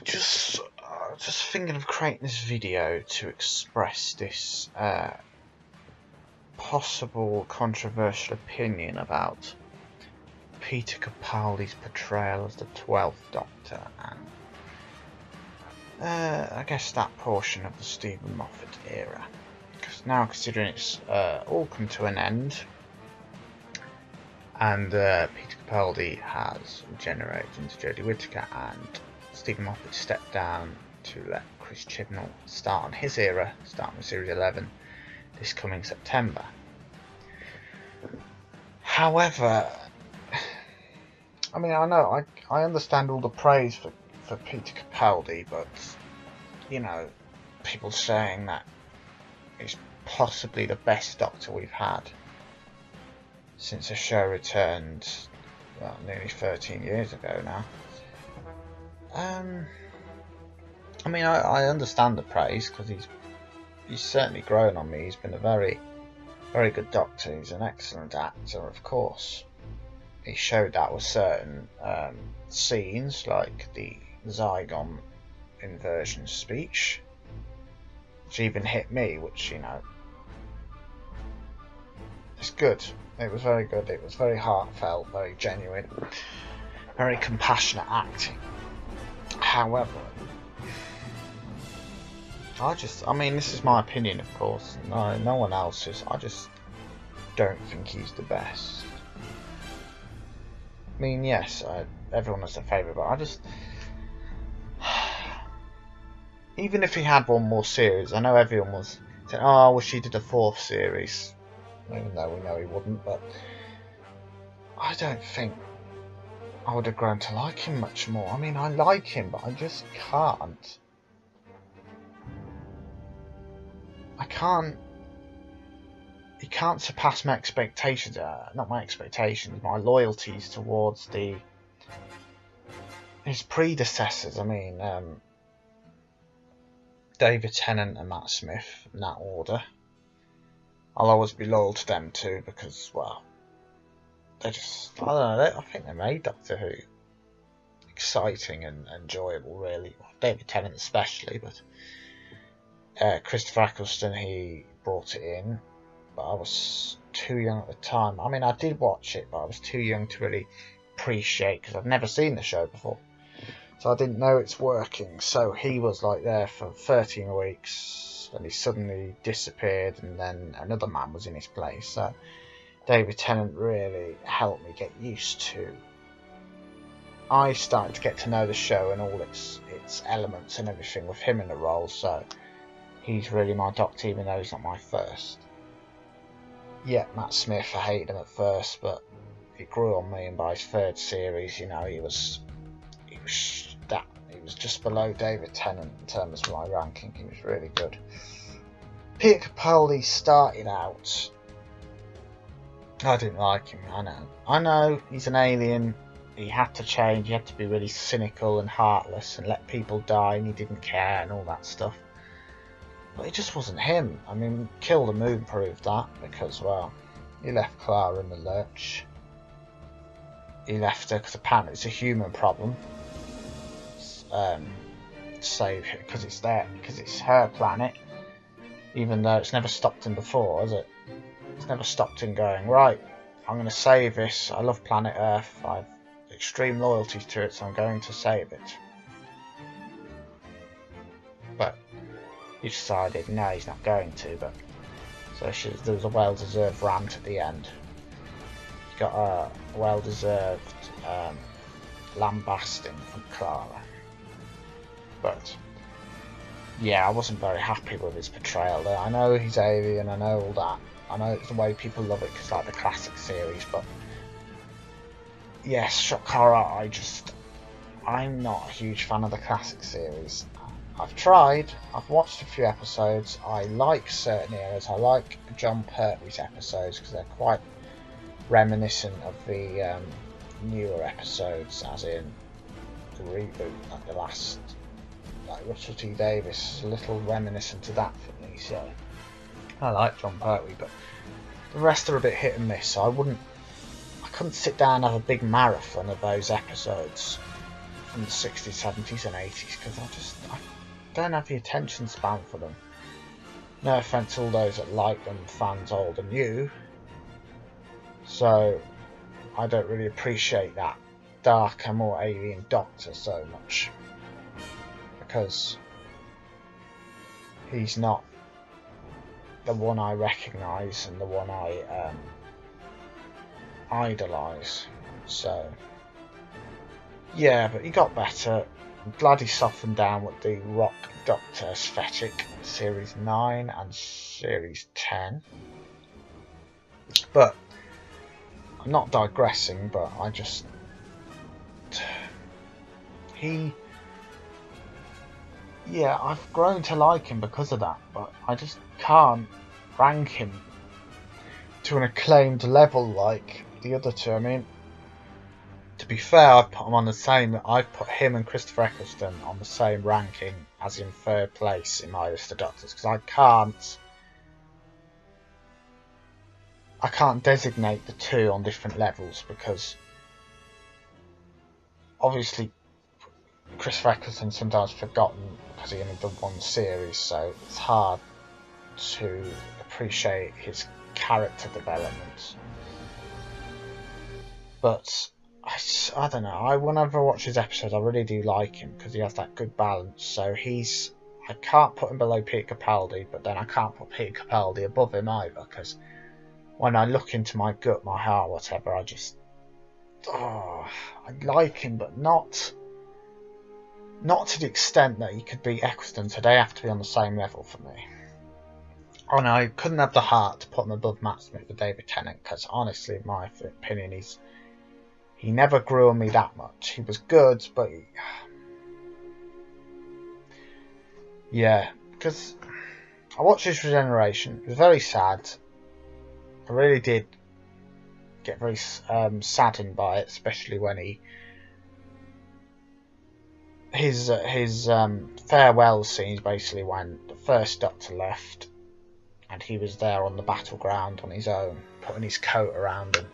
just thinking of creating this video to express this possible controversial opinion about Peter Capaldi's portrayal as the 12th Doctor and I guess that portion of the Stephen Moffat era. Because now, considering it's all come to an end, and Peter Capaldi has regenerated into Jodie Whittaker, and Stephen Moffat stepped down to let Chris Chibnall start on his era, starting with Series 11 this coming September. However, I mean, I understand all the praise for Peter Capaldi, but, you know, people saying that he's possibly the best Doctor we've had since the show returned, well, nearly 13 years ago now. I mean, I understand the praise, because he's certainly grown on me. He's been a very, very good Doctor. He's an excellent actor, of course. He showed that with certain scenes, like the Zygon inversion speech, which even hit me, which, you know, it's good. It was very good. It was very heartfelt, very genuine, very compassionate acting. However, I mean, this is my opinion, of course. No one else's. I just don't think he's the best. I mean, yes, everyone has a favourite, but I just... Even if he had one more series, I know everyone was saying, oh, I wish he did a 4th series. Even though we know he wouldn't, but I don't think I would have grown to like him much more. I mean, I like him, but I just can't. He can't surpass my expectations, not my expectations, my loyalties towards his predecessors. I mean, David Tennant and Matt Smith, in that order. I'll always be loyal to them too, because, well, they're just, I don't know, I think they made Doctor Who exciting and enjoyable, really. David Tennant especially, but Christopher Eccleston, he brought it in, but I was too young at the time. I mean, I did watch it, but I was too young to really appreciate, because I've never seen the show before, so I didn't know it's working. So he was like there for 13 weeks, and he suddenly disappeared, and then another man was in his place. So David Tennant really helped me get used to. I started to get to know the show and all its elements and everything with him in the role. So he's really my Doctor, even though he's not my first. Yeah, Matt Smith, I hated him at first, but it grew on me, and by his 3rd series, you know, he was just below David Tennant in terms of my ranking. He was really good. Peter Capaldi started out, I didn't like him. I know he's an alien. He had to change. He had to be really cynical and heartless and let people die, and he didn't care and all that stuff. But it just wasn't him. I mean, Kill the Moon proved that, because, well, he left Clara in the lurch. He left her because apparently it's a human problem. Save her because it's her planet. Even though it's never stopped him before, has it? It's never stopped him going, right, I'm going to save this. I love planet Earth. I have extreme loyalties to it, so I'm going to save it. But he decided, no, he's not going to. But so there was a well-deserved rant at the end. He got a well-deserved lambasting from Clara. But yeah, I wasn't very happy with his portrayal there. I know he's alien, I know all that. I know it's the way people love it, because like the classic series, but yes, Shokara, I'm not a huge fan of the classic series. I've tried, I've watched a few episodes. I like certain eras. I like John Pertwee's episodes, because they're quite reminiscent of the newer episodes, as in the reboot, like the last, like Russell T Davies, a little reminiscent of that for me. So I like John Pertwee, but the rest are a bit hit and miss. So I couldn't sit down and have a big marathon of those episodes from the 60s, 70s and 80s, because I don't have the attention span for them. No offence to all those that like them, fans old and new. So I don't really appreciate that darker, more alien Doctor so much, because he's not the one I recognise and the one I idolise. So yeah, but he got better. I'm glad he softened down with the Rock Doctor aesthetic, Series 9 and Series 10. But I'm not digressing, but I just... Yeah, I've grown to like him because of that, but I just can't rank him to an acclaimed level like the other two. I mean, to be fair, I've put him and Christopher Eccleston on the same ranking, as in third place in my list of Doctors, because I can't designate the two on different levels, because obviously Christopher Eccleston sometimes forgotten because he only done one series, so it's hard to appreciate his character development. But I don't know, whenever I watch his episodes I really do like him because he has that good balance. So I can't put him below Peter Capaldi, but then I can't put Peter Capaldi above him either, because when I look into my gut, my heart, whatever, I like him, but not to the extent that he could beat Eccleston, so they have to be on the same level for me. And I couldn't have the heart to put him above Matt Smith or David Tennant, because honestly, in my opinion, he never grew on me that much. He was good, but yeah, because I watched his regeneration. It was very sad. I really did get very saddened by it, especially when his farewell scenes, basically when the first Doctor left and he was there on the battleground on his own, putting his coat around him.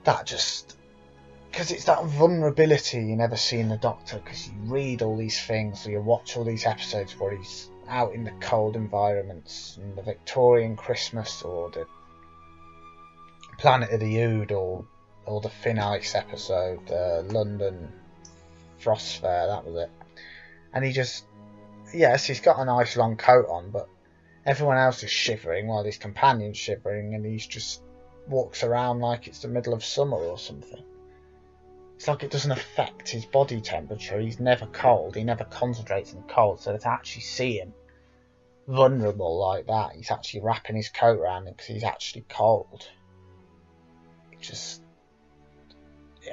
That just, because it's that vulnerability you never see in the Doctor, because you read all these things or you watch all these episodes where he's out in the cold environments, in the Victorian Christmas or the Planet of the Ood or the Thin Ice episode, the London Frost Fair, that was it. And he's got a nice long coat on, but everyone else is shivering while his companion's shivering, and he's just walks around like it's the middle of summer or something. It's like it doesn't affect his body temperature. He's never cold. He never concentrates on cold. So to actually see him vulnerable like that, he's actually wrapping his coat around him because he's actually cold. It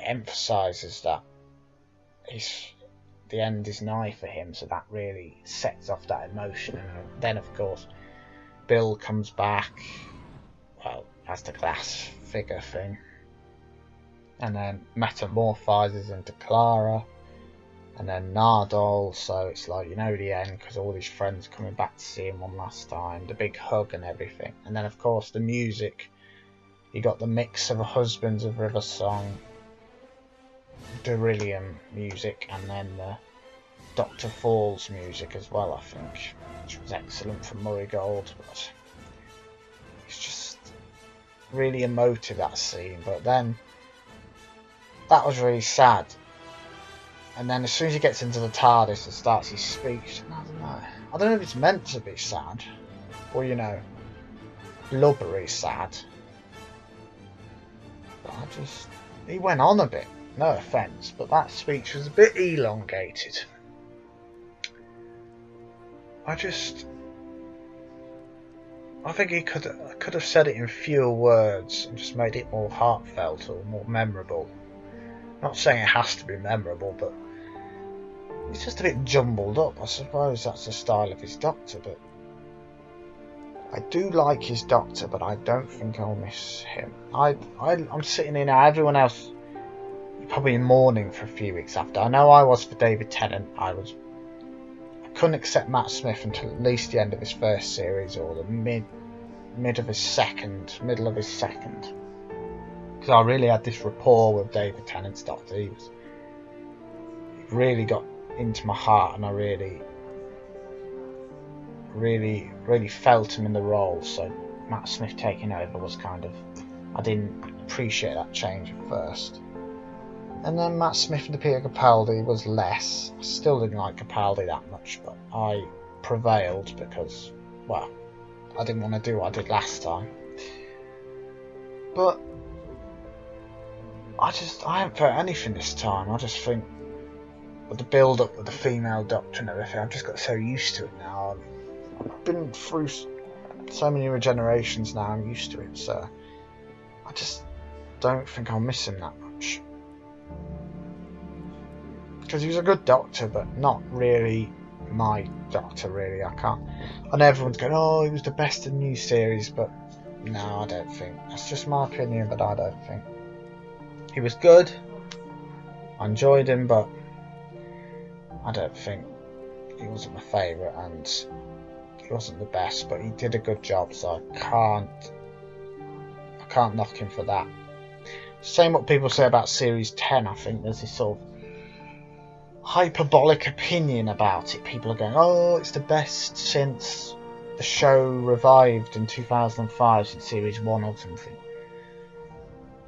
emphasises that the end is nigh for him, so that really sets off that emotion. And then of course Bill comes back, well, as the glass figure thing, and then metamorphizes into Clara, and then Nardole, so it's like, the end, because all his friends are coming back to see him one last time, the big hug and everything. And then of course the music, you got the mix of a Husbands of River song, Beryllium music, and then the Dr. Falls music as well, I think, which was excellent from Murray Gold. But it's just really emotive, that scene. But then that was really sad. And then as soon as he gets into the TARDIS and starts his speech, I don't know if it's meant to be sad or blubbery sad, but he went on a bit. No offence, but that speech was a bit elongated. I think he could have said it in fewer words and just made it more heartfelt or more memorable. Not saying it has to be memorable, but it's just a bit jumbled up. I suppose that's the style of his Doctor, but I do like his Doctor, but I don't think I'll miss him. I'm sitting here now, everyone else probably in mourning for a few weeks after. I know I was for David Tennant. I couldn't accept Matt Smith until at least the end of his first series, or the middle of his second, because I really had this rapport with David Tennant's Doctor. really got into my heart, and I really felt him in the role. So Matt Smith taking over was kind of, I didn't appreciate that change at first. And then Matt Smith and Peter Capaldi was less. I still didn't like Capaldi that much, but I prevailed because, well, I didn't want to do what I did last time. But I haven't felt anything this time. I just think with the build up with the female doctor and everything, I've just got so used to it now. I've been through so many regenerations now, I'm used to it, so I just don't think I'll miss him that much. Because he was a good doctor, but not really my doctor, really. I know everyone's going, oh, he was the best in the new series, but no, I don't think. That's just my opinion, but I don't think. He was good. I enjoyed him, but I don't think he wasn't my favourite, and he wasn't the best, but he did a good job, so I can't knock him for that. Same what people say about Series 10, I think there's this sort of hyperbolic opinion about it. People are going, oh, it's the best since the show revived in 2005, since Series 1 or something.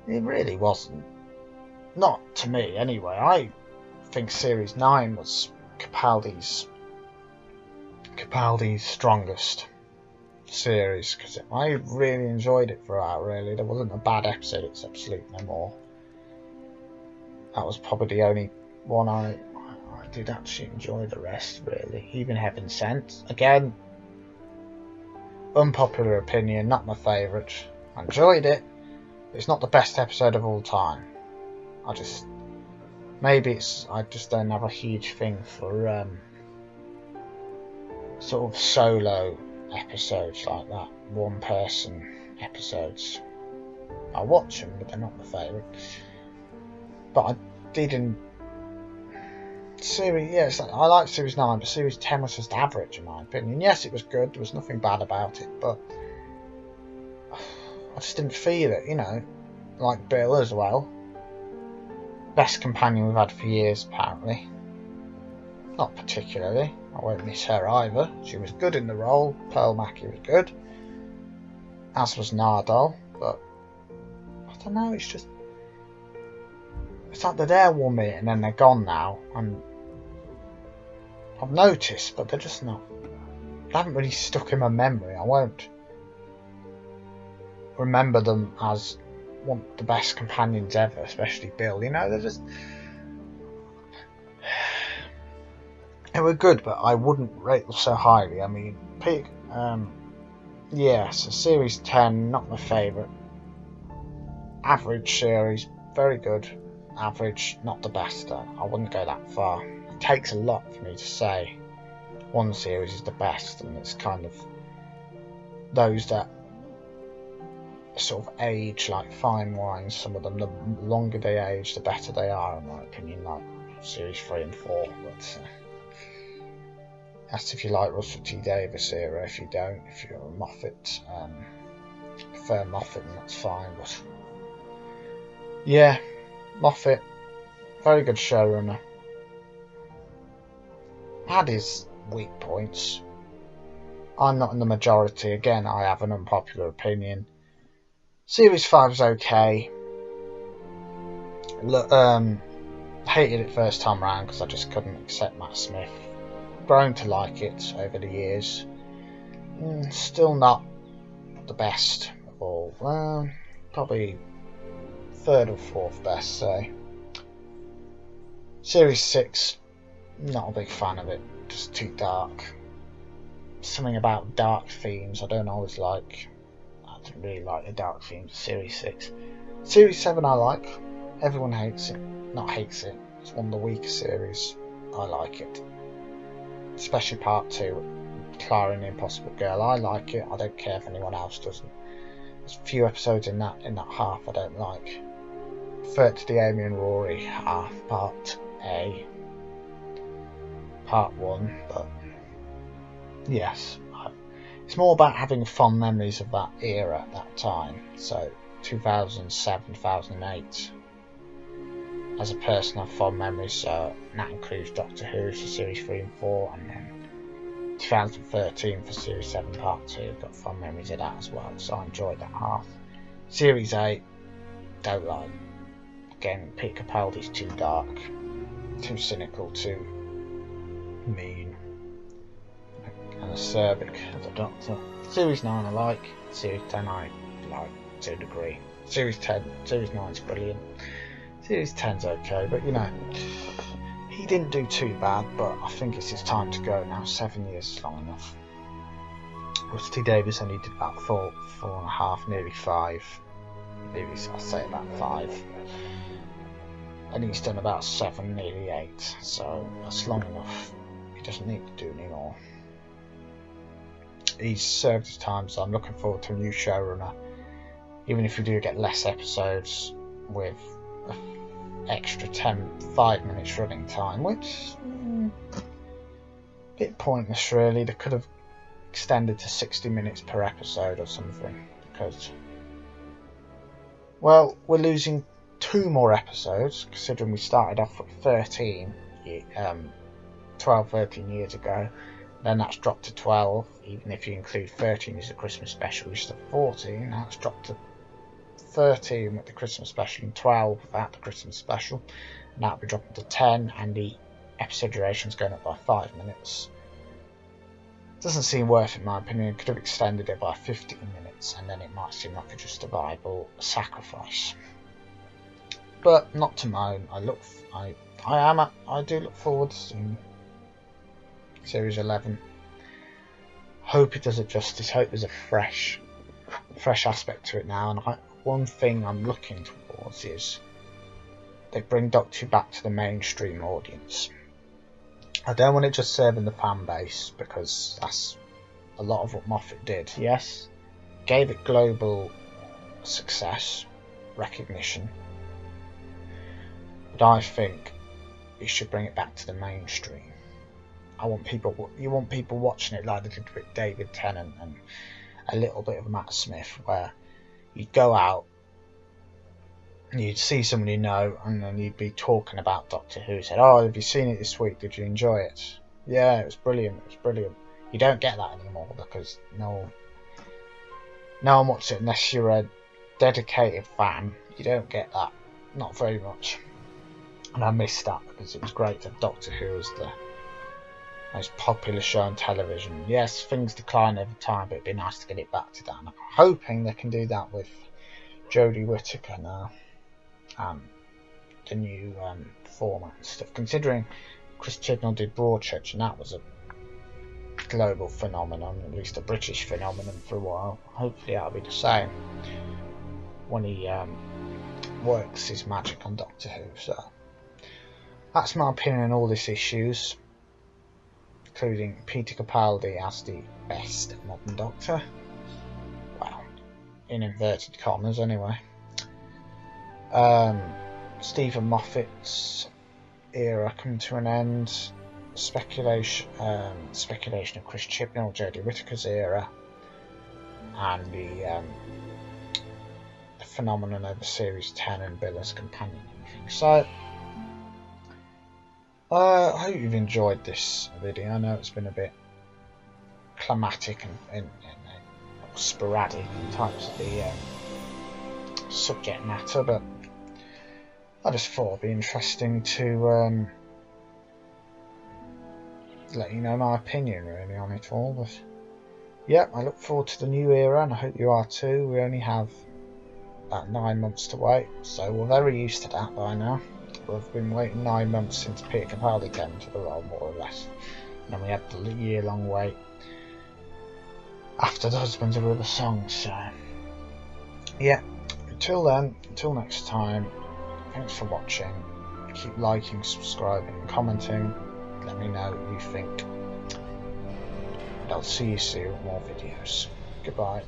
It really wasn't. Not to me, anyway. I think Series 9 was Capaldi's strongest series, because I really enjoyed it throughout, really. There wasn't a bad episode except Sleep No More. That was probably the only one I did actually enjoy. The rest, really. Even Heaven Sent. Again, unpopular opinion, not my favourite. I enjoyed it. It's not the best episode of all time. I just don't have a huge thing for sort of solo episodes like that, one person episodes. I watch them, but they're not my favourite. But I didn't. Yes, I like Series 9, but Series 10 was just average in my opinion. Yes, it was good, there was nothing bad about it, but I just didn't feel it, you know. Like Bill as well. Best companion we've had for years, apparently. Not particularly. I won't miss her either. She was good in the role. Pearl Mackie was good. As was Nardole, but I don't know, it's like they're there 1 minute and then they're gone now, and I've noticed, but they're just not. They haven't really stuck in my memory. I won't remember them as one of the best companions ever, especially Bill. You know, they were good, but I wouldn't rate them so highly. I mean, yeah, so Series 10, not my favourite. Average series, very good. Average, not the best. I wouldn't go that far. It takes a lot for me to say one series is the best, and it's kind of those that sort of age like fine wine. Some of them, the longer they age, the better they are, in my opinion. Like Series 3 and 4, but that's if you like Russell T Davies era. If you don't, if you're a Moffat, prefer Moffat, then that's fine. But yeah, Moffat, very good showrunner. Had his weak points. I'm not in the majority. Again, I have an unpopular opinion. Series 5 is okay. Look, hated it first time round because I just couldn't accept Matt Smith. Grown to like it over the years. Still not the best of all. Probably third or fourth best, say. Series 6, not a big fan of it. Just too dark. Something about dark themes I don't always like. I didn't really like the dark themes of Series 6. Series 7 I like. Everyone hates it. Not hates it. It's one of the weaker series. I like it. Especially part 2, Clara and the Impossible Girl. I like it. I don't care if anyone else doesn't. There's a few episodes in that half I don't like. Prefer it to the Amy and Rory half, part A. Part 1, but yes. It's more about having fond memories of that era, that time. So 2007, 2008. as a person, I have fond memories, so that includes Doctor Who for Series 3 and 4, and then 2013 for Series 7 Part 2. Got fond memories of that as well, so I enjoyed that half. Series 8, don't like. Again, Peter Capaldi's too dark, too cynical, too mean, and acerbic as a Doctor. Series 9 I like, Series 10 I like to a degree. Series 9's brilliant. Series 10's okay, but you know, he didn't do too bad, but I think it's his time to go now. 7 years is long enough. Rusty Davies only did about 4.5, nearly 5. Maybe I'll say about 5. And he's done about 7, nearly 8, so that's long enough. He doesn't need to do any more. He's served his time, so I'm looking forward to a new showrunner. Even if we do get less episodes with extra 5 minutes running time, which a bit pointless really. They could have extended to 60 minutes per episode or something, because, well, we're losing 2 more episodes, considering we started off with 13 years ago. Then that's dropped to 12, even if you include 13 as a Christmas special, we still have 14. Now it's dropped to 13 with the Christmas special and 12 without the Christmas special. And that'll be dropping to 10, and the episode duration's going up by 5 minutes. Doesn't seem worth it in my opinion. Could have extended it by 15 minutes, and then it might seem like a justifiable sacrifice. But not to moan. I do look forward to seeing Series 11. Hope it does it justice. Hope there's a fresh aspect to it now. And one thing I'm looking towards is they bring Doctor Who back to the mainstream audience. I don't want it just serving the fan base, because that's a lot of what Moffat did. Yes, gave it global success, recognition, but I think it should bring it back to the mainstream. You want people watching it like they did with David Tennant and a little bit of Matt Smith, where you'd go out and you'd see someone you know, and then you'd be talking about Doctor Who. Said, "Oh, have you seen it this week? Did you enjoy it?" "Yeah, it was brilliant. It was brilliant." You don't get that anymore, because no one watches it unless you're a dedicated fan. You don't get that, not very much. And I missed that, because it was great to have Doctor Who as the most popular show on television. Yes, things decline over time, but it'd be nice to get it back to that. And I'm hoping they can do that with Jodie Whittaker now, the new format and stuff. Considering Chris Chibnall did Broadchurch, and that was a global phenomenon, at least a British phenomenon for a while. Hopefully that'll be the same when he works his magic on Doctor Who. So that's my opinion on all these issues, including Peter Capaldi as the best modern Doctor. Well, in inverted commas anyway. Stephen Moffat's era coming to an end. Speculation of Chris Chibnall, Jodie Whittaker's era, and the phenomenon over Series 10 and Bill as companion and everything. So I hope you've enjoyed this video. I know it's been a bit climatic and sporadic in types of the subject matter, but I just thought it'd be interesting to let you know my opinion really on it all. But yeah, I look forward to the new era, and I hope you are too. We only have about 9 months to wait, so we're very used to that by now. We've been waiting 9 months since Peter Capaldi came into the role, more or less, and then we had the year-long wait after the Husbands of Rubber Song. So yeah, until then, until next time, thanks for watching. Keep liking, subscribing, commenting. Let me know what you think. And I'll see you soon with more videos. Goodbye.